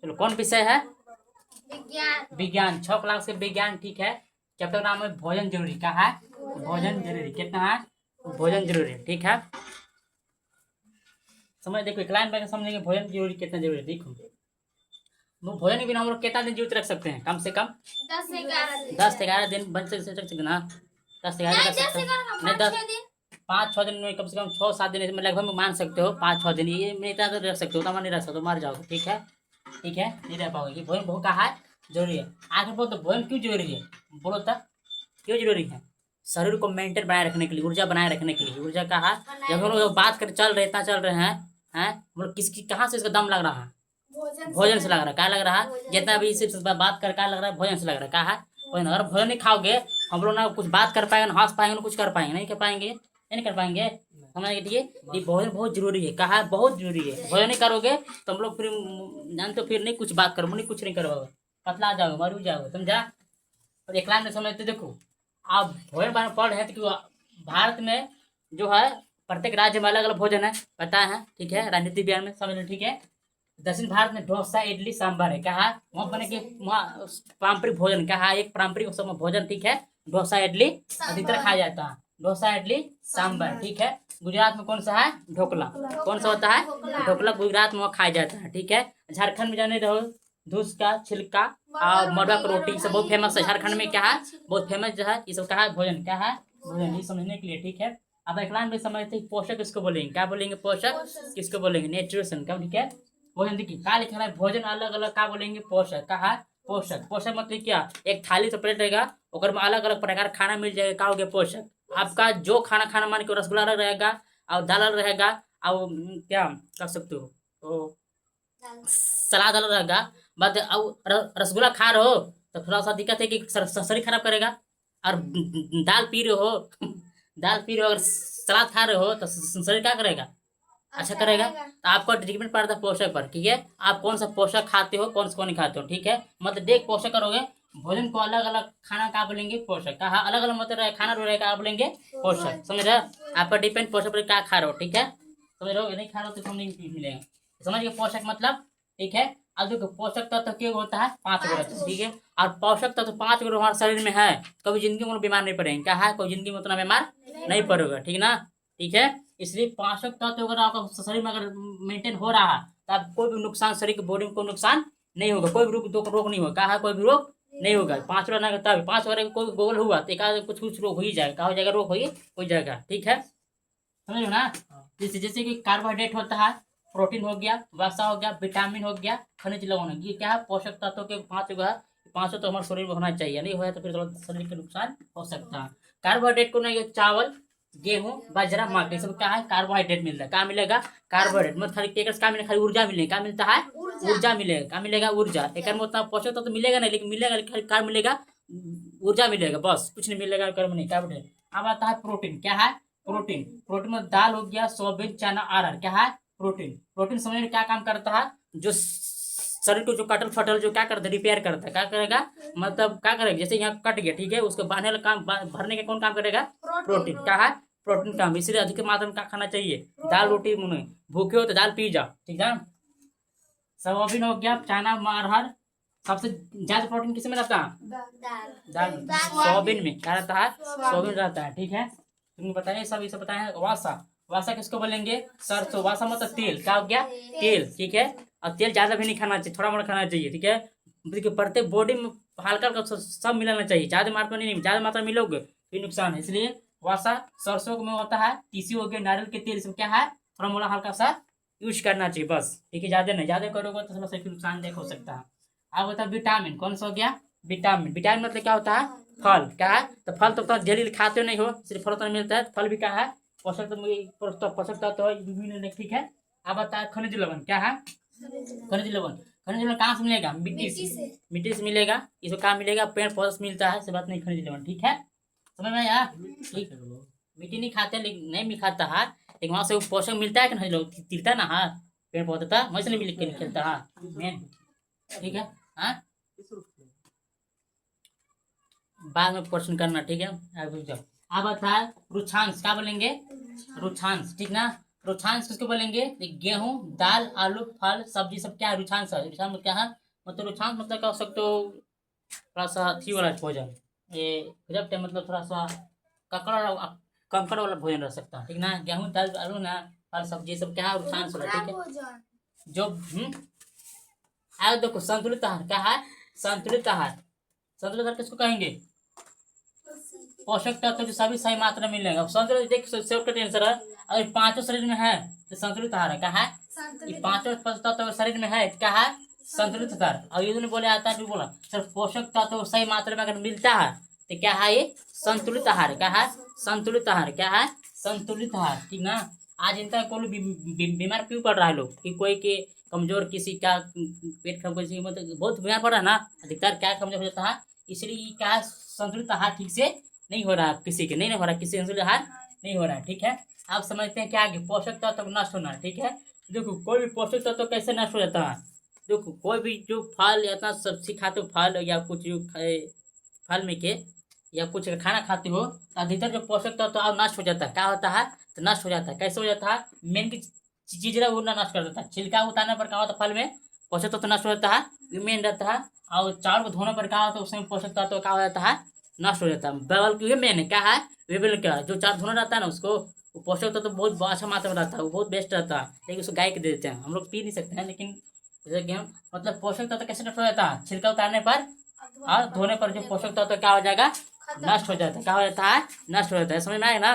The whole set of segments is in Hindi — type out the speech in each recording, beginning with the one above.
चलो कौन विषय है? विज्ञान। विज्ञान। 6 क्लास के विज्ञान, ठीक है। चैप्टर नाम है भोजन जरूरी। क्या है? भोजन जरूरी। कितना है? भोजन जरूरी, ठीक है। समझ, देखो एक लाइन में समझेंगे भोजन जरूरी कितना जरूरी है। देखो वो भोजन के बिना हम लोग कितना दिन जीवित रख सकते हैं? कम से कम 10 से 11 दिन। 10 से 11 दिन बन सकते ना? 10 से 11 नहीं, रख 10 सकते से हैं? 11 नहीं, 5-6 दिन। 5-6 दिन में कम से कम 6-7 दिन इसमें लगभग मान सकते हो। 5-6 दिन ये नहीं इतना तो रख सकते हो, तो नहीं रख सकते, मर जाओगे, ठीक है। ठीक है, नहीं रह पाओगे। ये भोजन बहुत कहा है जरूरी है। आगे बोलो तो भोजन क्यों जरूरी है? बोलो तो क्यों जरूरी है? शरीर को मेंटेन बनाए रखने के लिए, ऊर्जा बनाए रखने के लिए। ऊर्जा कहा, जब हम लोग बात कर चल रहे, इतना चल रहे हैं हम लोग, किसकी कहाँ से इसका दम लग रहा है? भोजन से लग रहा है। क्या लग रहा है? जितना भी सिर्फ बात कर, क्या लग रहा है? भोजन से लग रहा है। क्या है? भोजन। अगर भोजन नहीं खाओगे हम लोग ना कुछ बात कर पाएंगे, ना हंस पाएंगे, ना कुछ कर पाएंगे, नहीं कर पाएंगे, नहीं कर पाएंगे। समझ गए? ये भोजन बहुत जरूरी है। कहा है बहुत जरूरी है। भोजन नहीं करोगे तो हम लोग फिर जानते हो, फिर नहीं कुछ बात करो, नहीं कुछ नहीं करोगे, पतला आ जाओगे, मर जाओगे, समझा? और एक लाइन में समझते, देखो आप भोजन बारे में पढ़ रहे हैं तो भारत में जो है प्रत्येक राज्य में अलग अलग भोजन है, पता है, ठीक है। राजनीति विज्ञान में समझ लो, ठीक है। दक्षिण भारत में डोसा, इडली, सांभर है। कहा वहाँ बने कि वहाँ पारंपरिक भोजन, कहा एक पारंपरिक भोजन, ठीक है। डोसा इडली अधिकतर खाया जाता है। डोसा इडली सांभर, ठीक है। गुजरात में कौन सा है? ढोकला। कौन सा होता है? ढोकला गुजरात में वो खाया जाता है, ठीक है। झारखंड में जाने रहो, धूस का छिलका और मड़ुआ की रोटी, सब बहुत फेमस है झारखंड में। क्या है? बहुत फेमस जो है ये सब। कहा भोजन, क्या है? भोजन, ये समझने के लिए, ठीक है। अब एक लाइन में समझते हैं पोषक किसको बोलेंगे? क्या बोलेंगे? पोषक किसको बोलेंगे? न्यूट्रिशन का, ठीक है। भोजन देखिए क्या लिखा है, भोजन अलग अलग क्या बोलेंगे? पोषक। कहा पोषक। पोषक मतलब क्या? एक थाली से प्लेट रहेगा, और में अलग अलग प्रकार खाना मिल जाएगा, क्या हो गया? पोषक। आपका जो खाना खाना मान के रसगुल्ला अलग रहेगा और दाल अलग रहेगा, और क्या कर सकते हो, तो सलाद अलग रहेगा। बाद रसगुल्ला खा रहे हो तो थोड़ा सा दिक्कत है कि शरीर खराब करेगा। और दाल पी रहे हो दाल पी रहे हो, अगर सलाद खा रहे हो तो शरीर क्या करेगा? अच्छा करेगा। तो आपका ट्रीटमेंट पड़ता है पोषक पर, ठीक है। आप कौन सा पोषक खाते हो, कौन सा कौन नहीं खाते हो, ठीक है। मतलब देख पोषक करोगे, भोजन को अलग अलग खाना क्या बोलेंगे? पोषक। कहा अलग अलग मतलब खाना जो रहेगा बोलेंगे पोषक, समझ रहे? आपका डिपेंड पोषक पर क्या खा रहे हो, ठीक है। समझ रहे हो? नहीं खा रहे हो तो नहीं मिलेगा। समझ गए पोषक मतलब, ठीक है। अब देखो पोषक तत्व क्या होता है? 5 गो रहता है, ठीक है। और पोषक तत्व 5 गो हमारे शरीर में है, कभी जिंदगी में बीमार नहीं पड़ेंगे। क्या है? कोई जिंदगी में उतना बीमार नहीं पड़ेगा, ठीक ना, ठीक है। इसलिए पोषक तत्व अगर आपका शरीर में अगर मेंटेन हो रहा है तो आप कोई भी नुकसान, शरीर की बॉडी में कोई नुकसान नहीं होगा, कोई भी रोग नहीं होगा। कहा कोई भी रोग नहीं होगा। 5 रहना तब 5 वगैरह कोई गोल हुआ तो एक कुछ कुछ रोग हो ही जाएगा। कहा हो जाएगा? रोग हो जाएगा, ठीक है। समझ लो ना? जैसे कि कार्बोहाइड्रेट होता है, प्रोटीन हो गया, वसा हो गया, विटामिन हो गया, खनिज लवण हो गया। ये क्या है? पोषक तत्वों के 5 गो है। 5 तो हमारे शरीर में होना चाहिए, नहीं होगा तो फिर शरीर के नुकसान हो सकता है। कार्बोहाइड्रेट को नहीं, चावल, गेहूं, बाजरा, मक्का, सब क्या है? कार्बोहाइड्रेट मिलता है। क्या मिलेगा? कार्बोहाइड्रेट। मतलब खाली क्या मिलेगा? खाली ऊर्जा मिलेगा। क्या मिलता है? ऊर्जा मिलेगा। क्या मिलेगा? ऊर्जा। एक में उतना पोषक तो मिलेगा नहीं, लेकिन मिलेगा, खाली क्या मिलेगा? ऊर्जा मिलेगा, बस कुछ नहीं मिलेगा। कर्म नहीं, कार्बोहाइड्रेट। अब आता है प्रोटीन। क्या है? प्रोटीन। प्रोटीन में दाल हो गया, सोयाबीन, चना, अरहर। क्या है? प्रोटीन। प्रोटीन समझ में क्या काम करता है? जो शरीर को जो कटल फटल जो क्या करता है? रिपेयर करता है। क्या करेगा? मतलब क्या करेगा? जैसे यहाँ कट गया, ठीक है, उसको बांधने का काम, भरने का कौन काम करेगा? प्रोटीन। क्या है? प्रोटीन काम। इसलिए अधिक मात्रा में क्या खाना चाहिए? दाल रोटी मुने। भूखे हो तो दाल पी जाओ, ठीक है। सोयाबीन हो गया, चना, अरहर। सबसे ज्यादा प्रोटीन किसमें रहता है? दाल। सोयाबीन में क्या रहता है? सोयाबीन रहता है, ठीक है। तुमने बताया सब, ये सब बताया। वासा। वासा किसको बोलेंगे? सरसों। वासा मतलब तेल। क्या हो गया? तेल, ठीक है। और तेल ज्यादा भी नहीं खाना चाहिए, थोड़ा मोड़ा खाना चाहिए, ठीक है। देखिए प्रत्येक बॉडी में हल्का हल्का सब मिलाना चाहिए, ज्यादा मात्रा नहीं, ज्यादा मात्रा मिलोगे फिर नुकसान है। इसलिए वासा सरसों में होता है, तीसी हो गया, नारियल के तेल, इसमें क्या है? थोड़ा मोड़ा हल्का सा यूज करना चाहिए, बस, ठीक है। ज्यादा नहीं, ज्यादा करोगे तो थोड़ा सा नुकसानदायक हो सकता है। अब होता है विटामिन। कौन सा हो गया? विटामिन। विटामिन मतलब क्या होता है? फल। क्या है? तो फल तो जलील खाते नहीं हो, सिर्फ फल तो नहीं मिलता है। फल भी क्या है? पोषक पोषक तत्व विभिन्न, ठीक है। अब आता है खनिज लवण। क्या है? खनिज लवण। खनिज लवण कहाँ से मिलेगा? मिट्टी से। मिट्टी से मिलेगा। इसको कहाँ मिलेगा? पेड़ पौधे से मिलता है, से बात नहीं। खनिज लवण, ठीक है। समझ में आया? ठीक। मिट्टी नहीं खाते, लेकिन नहीं भी खाता है, लेकिन वहां से वो पोषक मिलता है कि नहीं? लोग तिलता है ना, हाँ, पेड़ पौधे था वैसे नहीं मिल के निकलता है मेन, ठीक है। हाँ, बाद में क्वेश्चन करना, ठीक है। अब रुक जाओ। अब आता है रुक्षांश। क्या बोलेंगे? रुक्षांश, ठीक ना। रुचांश किसको बोलेंगे? गेहूं, दाल, आलू, फल, सब्जी सब क्या है? रुचांश है। रुचांश मतलब क्या है? मतलब रुचांश मतलब क्या हो सकते हो? थोड़ा सा थी वाला भोजन, ये जब टाइम मतलब थोड़ा सा कंकड़ वाला भोजन रह सकता है, ठीक ना? गेहूं, दाल, आलू ना, फल, सब्जी सब क्या है? रुचांश वाला, ठीक है। जो आगे देखो, संतुलित आहार क्या है? संतुलित आहार। संतुलित आहार किसको कहेंगे? पोषक तत्व जो सभी सही मात्रा में मिलेगा। अब संतुलित देख सेफ्ट आंसर है। अगर पांचों शरीर में है तो संतुलित आहार है। क्या है? ये पांचों तत्व अगर शरीर में है क्या है? संतुलित आहार। और ये बोले आता है, बोला सर पोषक तत्व सही मात्रा में अगर मिलता है तो क्या है? ये संतुलित आहार। क्या है? संतुलित आहार। क्या है? संतुलित आहार, ठीक ना? आज इनका कोई बीमार क्यों पड़ रहा है लोग? कि कोई के कमजोर, किसी का पेट खराब, किसी मतलब बहुत बीमार पड़ रहा है ना, अधिकतर क्या कमजोर हो जाता है? इसलिए क्या संतुलित आहार ठीक से नहीं हो रहा, किसी के नहीं हो रहा, किसी संतुलित आहार नहीं हो रहा है, ठीक है। आप समझते हैं क्या आगे पोषक तत्व नष्ट होना, ठीक है। देखो कोई भी पोषक तत्व कैसे नष्ट हो जाता है? देखो कोई भी जो फल या इतना सब्जी खाते हो, फल या कुछ जो फल में के या कुछ खाना खाते हो, तो अधिकतर जो पोषक तत्व अब नष्ट हो जाता है। क्या होता है? तो नष्ट हो जाता है। कैसे हो जाता है? मेन की चीज वो नष्ट कर देता है। छिलका उतारने पर क्या होता है? फल में पोषक तत्व नष्ट हो जाता है, मेन रहता है। और चावल को धोने पर क्या होता है? उसमें पोषक तत्व क्या हो जाता है? नष्ट हो जाता है। बल्कि ये मेन है क्या है? वे क्या जो चावल धोना रहता है ना, उसको पोषक तत्व बहुत अच्छा मात्रा में रहता है, वो बहुत बेस्ट रहता है, लेकिन उसको गाय के दे देते हैं। हम लोग पी नहीं सकते हैं, लेकिन जैसे गेहूँ मतलब पोषक तत्व कैसे नष्ट हो जाता है? छिलका उतारने पर और धोने पर जो पोषक तत्व क्या हो जाएगा? नष्ट हो जाता है। क्या हो जाता है? नष्ट हो जाता है। समझ में आएगा ना?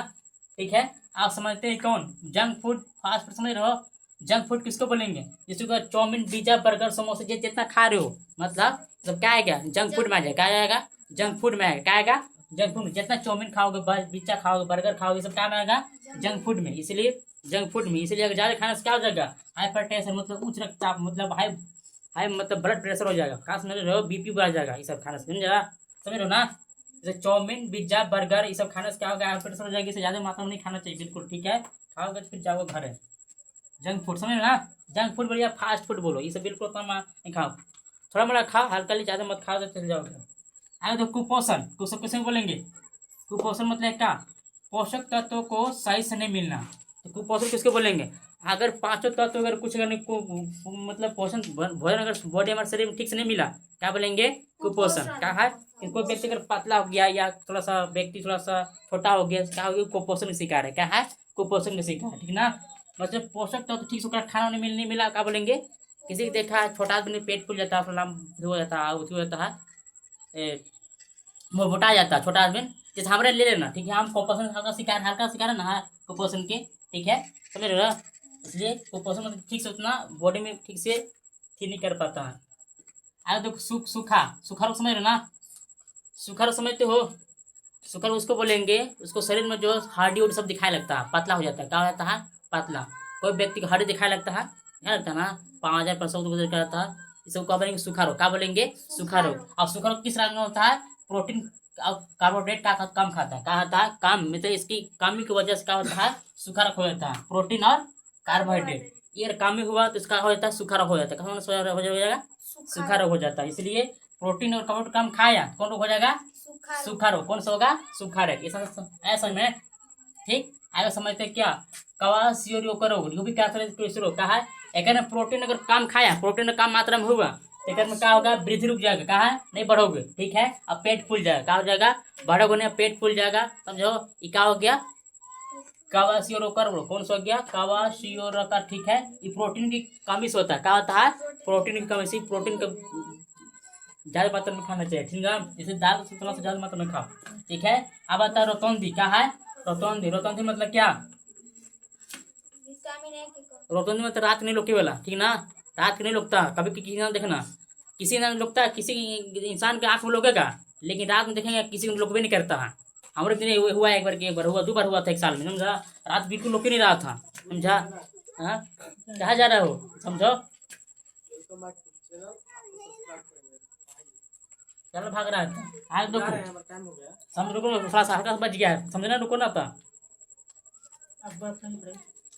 ठीक है। आप समझते हैं कौन जंक फूड, फास्ट फूड समझ रहे हो? जंक फूड किसको बोलेंगे? जिसको चाउमीन, पिज्जा, बर्गर, समोसे जितना खा रहे हो, मतलब क्या आएगा? जंक फूड में आ जाएगा। क्या आएगा? जंक फूड में आएगा। क्या आएगा? Junk food. जितना चाउमीन खाओगे, पिज्जा खाओगे, बर्गर खाओगे, सब क्या में आएगा? जंक फूड में। इसलिए जंक फूड में, इसलिए अगर ज्यादा खाने से क्या हो जाएगा? हाइपर टेंशन मतलब उच्च रक्तचाप, मतलब हाई हाई मतलब ब्लड प्रेशर हो जाएगा। कहाँ समझ रहे हो? बीपी बढ़ जाएगा ये सब खाने से, समझ रहे हो ना? जैसे चाउमीन, पिज्जा, बर्गर ये सब खाने से क्या होगा? हाई प्रेशर हो जाएगी। इसे ज्यादा मात्रा में नहीं खाना चाहिए, बिल्कुल, ठीक है। खाओगे तो फिर जाओ घर है। जंक फूड समझ ना? जंक फूड बोलिए, फास्ट फूड बोलो, ये सब बिल्कुल कम नहीं खाओ। थोड़ा मोड़ा खाओ, हल्का ज़्यादा मत खाओ तो चल जाओगे। आगे तो कुपोषण, कुछ कैसे बोलेंगे? कुपोषण मतलब क्या? पोषक तत्वों को सही से नहीं मिलना। तो कुपोषण किसको बोलेंगे? अगर पांचों तत्व अगर कुछ अगर मतलब पोषण भोजन अगर बॉडी हमारे शरीर में ठीक से नहीं मिला, क्या बोलेंगे? कुपोषण। क्या है? कोई व्यक्ति अगर पतला हो गया या थोड़ा सा व्यक्ति थोड़ा सा छोटा हो गया, क्या हो गया? कुपोषण का शिकार है। क्या है? कुपोषण का शिकार है, ठीक ना? मतलब पोषक तत्व ठीक से खाना नहीं मिला, क्या बोलेंगे? किसी को देखा है छोटा आदमी पेट फूल जाता है, हो जाता है, हो जाता है, मोटा जाता है छोटा आदमी। जैसे हमारे ले लेना, ठीक है, हम कुपोषण हल्का शिकार है ना कुपोषण के, ठीक है, समझ रहे हो? इसलिए कुपोषण मतलब ठीक से उतना बॉडी में ठीक से ठीक नहीं कर पाता है। आगे तो सूखा रोग समझ रहे हो ना? सूखा रोग समझते हो? सूखा रोग उसको बोलेंगे, उसको शरीर में जो हड्डी उड्डी सब दिखाई लगता है, पतला हो जाता है। क्या हो जाता है? पतला। कोई व्यक्ति को हड्डी दिखाई लगता है, क्या लगता है ना? 5,000 गुजर करता है, इसको क्या बोलेंगे? सूखा रोग। क्या बोलेंगे? सूखा रोग। और सूखा रोग किस रंग में होता है? प्रोटीन कार्बोहाइड्रेट का कम खाता है। क्या होता है? कम, मतलब इसकी कमी की वजह से क्या होता है? सूखा रोग हो जाता है। प्रोटीन और कार्बोहाइड्रेट ये कमी हुआ तो इसका हो जाता है सूखा रोग हो जाता है। कौन हो जाएगा? सूखा रोग हो जाता है। इसलिए प्रोटीन और कार्बोहाइड्रेट कम खाया, कौन रोग हो जाएगा? सूखा रोग। कौन सा होगा? सूखा रोग। ऐसा में ठीक। आगे समझते हैं क्या? कवासियोरियो रोग, ये भी क्या रोग का है? एक प्रोटीन अगर कम खाया, प्रोटीन कम मात्रा में हुआ तो में क्या होगा? वृद्धि रुक जाएगा। कहा है? नहीं बढ़ोगे, ठीक है। अब पेट फूल जाएगा। क्या हो जाएगा? बढ़ोगे नहीं, पेट फूल जाएगा। समझो ये क्या हो गया? कवासियोरो रोग। कौन सा हो गया? कवासियोरो का, ठीक है। ये प्रोटीन की कमी से होता है। क्या होता है? प्रोटीन की कमी से। प्रोटीन का ज्यादा मात्रा में खाना चाहिए, ठीक है। जैसे दाल थोड़ा सा ज्यादा मात्रा में खाओ, ठीक है। अब आता है रोतौंधी। क्या है? रोतौंधी मतलब क्या? रोतौंधी मतलब रात नहीं लोके वाला, ठीक ना? रात को नहीं लुकता। कभी किसी ने देखना, किसी ने लुकता, किसी इंसान के आंख में लोकेगा, लेकिन रात में देखेंगे किसी को लुकवे नहीं करता है। हमारे दिन हुआ एक बार हुआ, 2 बार हुआ था एक साल में, समझा? रात बिल्कुल लुक ही नहीं रहा था, समझा? हाँ, कहाँ जा रहे हो? समझो, चलो भाग रहा है। आज रुको, समझ, रुको, थोड़ा सा हल्का बच गया है, समझना, रुको ना था।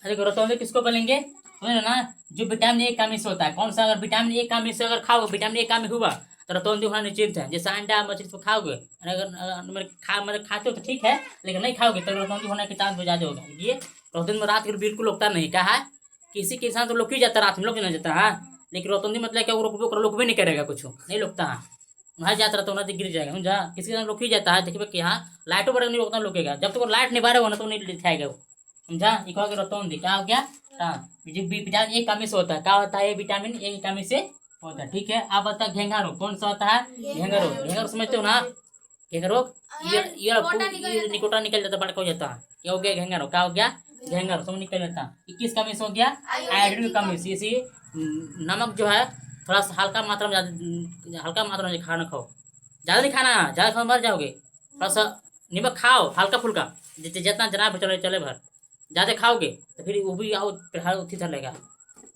अरे रोतौंधी किसको बोलेंगे? समझ ना? जो विटामिन ए कमी से होता है। कौन सा? अगर विटामिन ए कमी से अगर खाओगे, विटामिन ए कमी हुआ तो रतौंधी होना निश्चित है। जैसे अंडा मछली तो खाओगे, मतलब खाते हो तो ठीक है, लेकिन नहीं खाओगे तो रतौंधी होने के चांस ज़्यादा होगा। ये रतौंधी में रात को बिल्कुल उगता नहीं। क्या है, किसी के साथ तो लोग ही जाता, रात में लोग नहीं जाता है, लेकिन रतौंधी मतलब क्या, लोग भी नहीं करेगा, कुछ नहीं लोगता है, वहाँ जाता रहता तो गिर जाएगा। समझा, किसी के साथ लोग ही जाता है, देखिए कि हाँ लाइटों पर नहीं रोकना लोकेगा, जब तक वो लाइट नहीं बारे ना तो नहीं दिखाएगा वो। समझा, एक रतौंधी क्या हो गया, हाँ विटामिन ए कमी से होता है। क्या होता है, विटामिन ए की कमी से होता है। ठीक है, आप बता घेंगा रोग कौन सा होता है, घेंगा रोग। घेंगा रोग समझते हो ना, घेंगा रोग ये निकोटा निकल जाता, बड़का हो जाता है, क्या हो गया घेंगा रोग। क्या हो गया, घेंगा रोग सब निकल जाता है। 21 कमी से हो गया, आयोडीन की कमी से। इसी नमक जो है थोड़ा सा हल्का मात्रा में, हल्का मात्रा में खाना खाओ, ज़्यादा नहीं खाना, ज़्यादा खाओ मर जाओगे। थोड़ा सा नमक खाओ हल्का फुल्का, जितना जनाब चले चले भर। ज़्यादा खाओगे तो फिर वो भी आओ उठी चलेगा,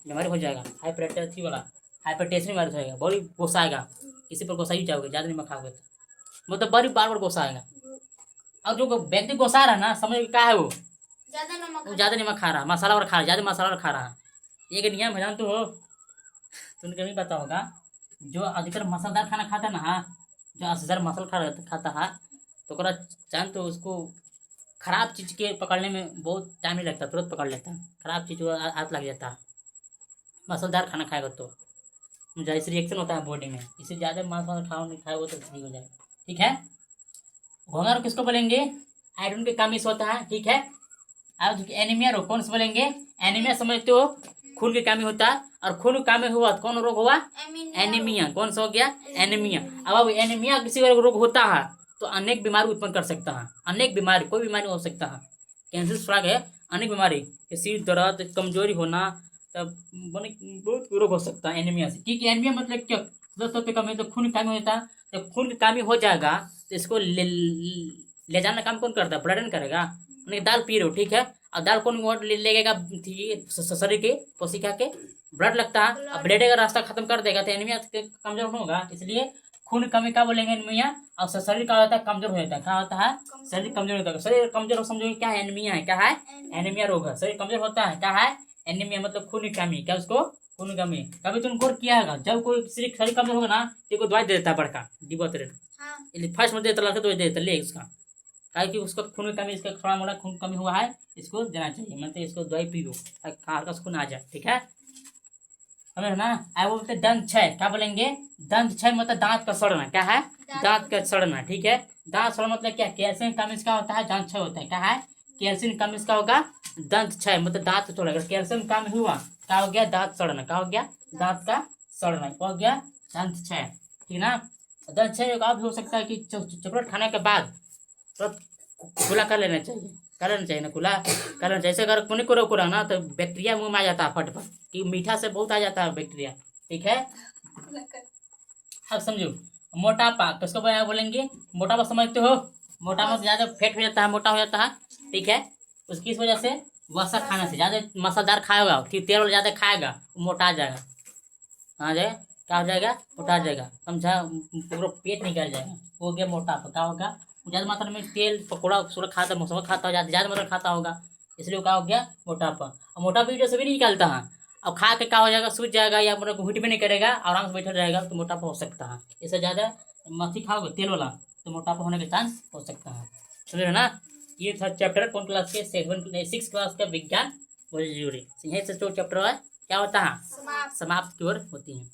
बीमारी हो जाएगा, हाइपरटेंसी वाला, हाइपरटेंशन बीमारी हो जाएगा, बॉडी गोसाएगा, किसी पर गोसा ही जाओगे ज़्यादा नमक खाओगे तो, मतलब बड़ी बार बार गोसाएगा। और जो व्यक्ति गोसा रहा है ना, समझ क्या है, वो ज़्यादा नमक खा रहा है, मसाला और खा रहा, ज़्यादा मसाला और खा रहा है। एक नियम है, जानते हो, तुमने कभी पता होगा, जो अधिकतर मसालेदार खाना खाता है ना, जो असर मसाला खाता है, तो करा जानते हो, उसको खराब चीज़ के पकड़ने में बहुत टाइम नहीं लगता, तुरंत पकड़ लेता है, खराब चीज़ हाथ लग जाता है। मसालेदार खाना खाएगा तो जैसे रिएक्शन होता है बॉडी में, इससे ज़्यादा मसाला खाओ नहीं खाएगा तो ठीक हो जाएगा। ठीक है, घेंगा रोग किसको बोलेंगे, आयरन की कमी से होता है। ठीक है, अब एनीमिया रोग कौन से बोलेंगे, एनीमिया समझते हो, खून की कमी होता है, और खून की कमी हुआ तो कौन रोग हुआ, एनीमिया। कौन सा हो गया, एनीमिया। अब एनीमिया किसी का रोग होता है तो अनेक बीमारी उत्पन्न कर सकता है, अनेक बीमारी, कोई बीमारी हो सकता है, कैंसर फ्राग है, अनेक बीमारी, सिर दर्द, कमजोरी होना, तब बहुत रोग हो सकता है एनीमिया से। क्योंकि एनीमिया मतलब क्या, दोस्तों पे कमी, तो खून की कमी होता है, जब खून की कमी हो जाएगा तो इसको ले जाना काम कौन करता है, ब्लड करेगा। उन्हें दाल पी रहे हो, ठीक है, और दाल कौन लेगा, शरीर के कोशिका के ब्लड लगता है, अब ब्लड का रास्ता खत्म कर देगा तो एनीमिया कमजोर होगा। इसलिए खून की कमी क्या बोलेंगे, एनीमिया। और शरीर का होता है कमजोर हो जाता है, क्या होता है, शरीर कमजोर होता है। शरीर कमजोर हो समझो क्या है, एनीमिया है। क्या है, एनीमिया रोग है, शरीर कमजोर होता है। क्या है, एनीमिया मतलब खून की कमी। क्या उसको, खून की कमी। कभी तुम गौर किया होगा, जब कोई शरीर कमजोर होगा ना तो कोई दवाई दे देता है, बड़का डिब्बा तरह, फर्स्ट में देता, लड़का तो दे देता, ले उसका, क्या कि उसका खून की कमी, इसका थोड़ा मोड़ा खून कमी हुआ है, इसको देना चाहिए, मतलब इसको दवाई पियो हल्का खून आ जाए। ठीक है, समझ ना। आगे वो बोलते दंत क्षय, क्या बोलेंगे, दंत क्षय मतलब दांत का सड़ना। क्या है, दांत का सड़ना। ठीक है, दांत सड़ना मतलब क्या, कैल्शियम कमी का होता है, दांत क्षय होता है। क्या है, कैल्शियम कमी का होगा दंत क्षय, मतलब दांत तोड़ेगा। कैल्शियम कम हुआ क्या हो गया, दांत सड़ना। क्या हो गया, दांत का सड़ना, क्या हो गया, दंत क्षय। ठीक ना। दंत क्षय का भी हो सकता है कि चॉकलेट खाने के बाद तो खुला कर लेना चाहिए, कर लेना चाहिए ना, खुला कर लेना चाहिए। ऐसे अगर कोने को रोको ना तो बैक्टीरिया मुंह में आ जाता है फट, कि मीठा से बहुत आ जाता है बैक्टीरिया। ठीक है, अब समझो मोटापा किसको बोलेंगे, मोटापा समझते हो, मोटापा ज़्यादा फेट हो जाता है, मोटा हो जाता है। ठीक है, उसकी इस वजह से वसा खाने से, ज़्यादा मसालेदार खाएगा, फिर तेल ज़्यादा खाएगा, मोटा जाएगा, आ जाएगा, क्या हो जाएगा, मोटा जाएगा। समझा, पूरा पेट निकल जाएगा, हो गया मोटापा। क्या होगा, ज़्यादा मात्रा में तेल पकौड़ा वकौड़ा खाता, मसाला खाता होगा, ज़्यादा मात्रा खाता होगा, इसलिए क्या हो गया, मोटापा। और मोटापा वीडियो से भी नहीं निकलता है, अब खा के क्या हो जाएगा, सूझ जाएगा, या मतलब घुट भी नहीं करेगा, आराम से बैठा रहेगा तो मोटापा हो सकता है। इससे ज़्यादा मछली खाओगे तेल वाला तो मोटापा होने के चांस हो सकता है। समझ रहे ना। ये था चैप्टर कौन क्लास के, 6 क्लास का विज्ञान। यही से जो चैप्टर है क्या होता है, समाप्त की ओर होती है।